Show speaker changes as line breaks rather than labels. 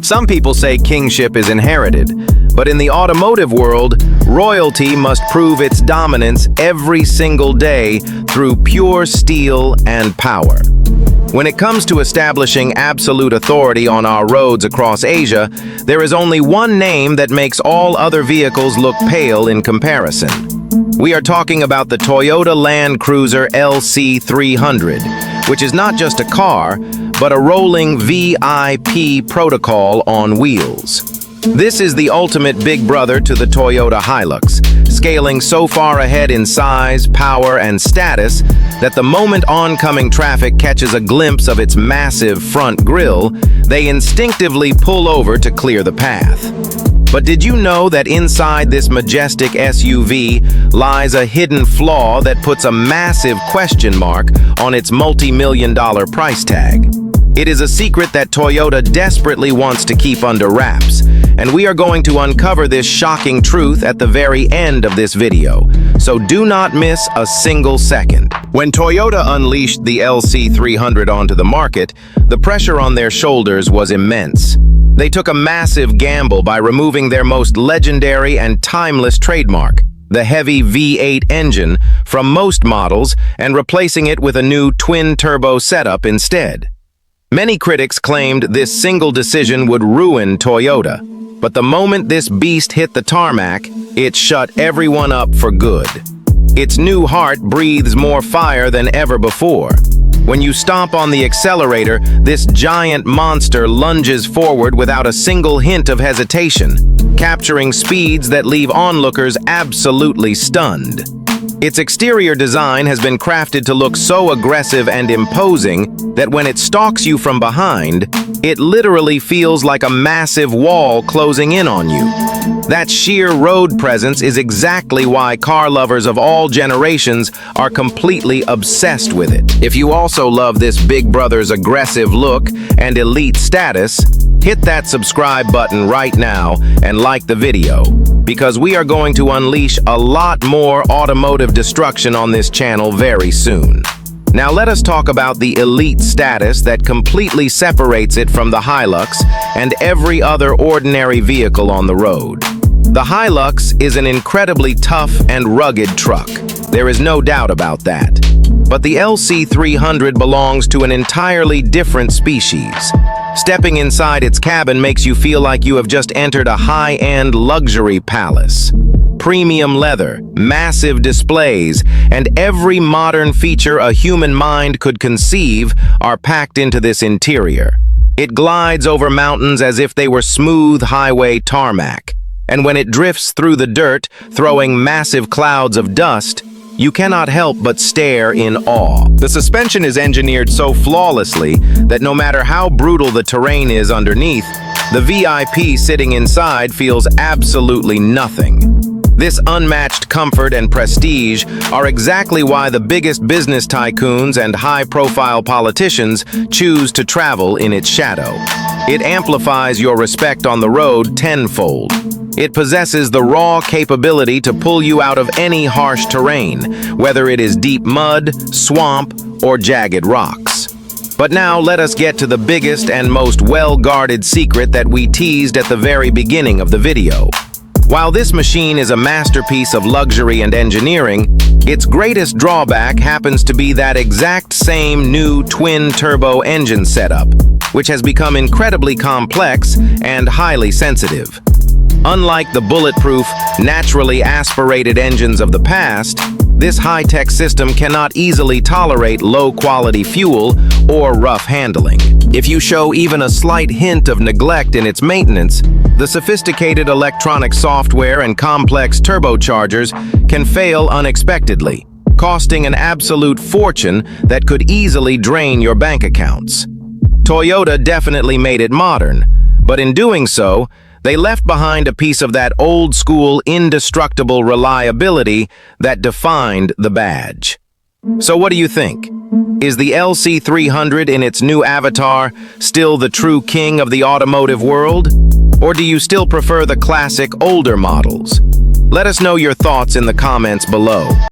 Some people say kingship is inherited, but in the automotive world, royalty must prove its dominance every single day through pure steel and power. When it comes to establishing absolute authority on our roads across Asia, there is only one name that makes all other vehicles look pale in comparison. We are talking about the Toyota Land Cruiser LC300, which is not just a car, but a rolling VIP protocol on wheels. This is the ultimate big brother to the Toyota Hilux, scaling so far ahead in size, power, and status that the moment oncoming traffic catches a glimpse of its massive front grille, they instinctively pull over to clear the path. But did you know that inside this majestic SUV lies a hidden flaw that puts a massive question mark on its multi-million-dollar price tag? It is a secret that Toyota desperately wants to keep under wraps, and we are going to uncover this shocking truth at the very end of this video, so do not miss a single second. When Toyota unleashed the LC300 onto the market, the pressure on their shoulders was immense. They took a massive gamble by removing their most legendary and timeless trademark, the heavy V8 engine, from most models and replacing it with a new twin-turbo setup instead. Many critics claimed this single decision would ruin Toyota, but the moment this beast hit the tarmac, it shut everyone up for good. Its new heart breathes more fire than ever before. When you stomp on the accelerator, this giant monster lunges forward without a single hint of hesitation, capturing speeds that leave onlookers absolutely stunned. Its exterior design has been crafted to look so aggressive and imposing that when it stalks you from behind, it literally feels like a massive wall closing in on you. That sheer road presence is exactly why car lovers of all generations are completely obsessed with it. If you also love this big brother's aggressive look and elite status, hit that subscribe button right now and like the video, because we are going to unleash a lot more automotive destruction on this channel very soon. Now let us talk about the elite status that completely separates it from the Hilux and every other ordinary vehicle on the road. The Hilux is an incredibly tough and rugged truck. There is no doubt about that. But the LC300 belongs to an entirely different species. Stepping inside its cabin makes you feel like you have just entered a high-end luxury palace. Premium leather, massive displays, and every modern feature a human mind could conceive are packed into this interior. It glides over mountains as if they were smooth highway tarmac. And when it drifts through the dirt, throwing massive clouds of dust, you cannot help but stare in awe. The suspension is engineered so flawlessly that no matter how brutal the terrain is underneath, the VIP sitting inside feels absolutely nothing. This unmatched comfort and prestige are exactly why the biggest business tycoons and high-profile politicians choose to travel in its shadow. It amplifies your respect on the road tenfold. It possesses the raw capability to pull you out of any harsh terrain, whether it is deep mud, swamp, or jagged rocks. But now let us get to the biggest and most well-guarded secret that we teased at the very beginning of the video. While this machine is a masterpiece of luxury and engineering, its greatest drawback happens to be that exact same new twin-turbo engine setup, which has become incredibly complex and highly sensitive. Unlike the bulletproof, naturally aspirated engines of the past, this high-tech system cannot easily tolerate low-quality fuel or rough handling. If you show even a slight hint of neglect in its maintenance, the sophisticated electronic software and complex turbochargers can fail unexpectedly, costing an absolute fortune that could easily drain your bank accounts. Toyota definitely made it modern, but in doing so, they left behind a piece of that old-school, indestructible reliability that defined the badge. So what do you think? Is the LC300 in its new avatar still the true king of the automotive world? Or do you still prefer the classic older models? Let us know your thoughts in the comments below.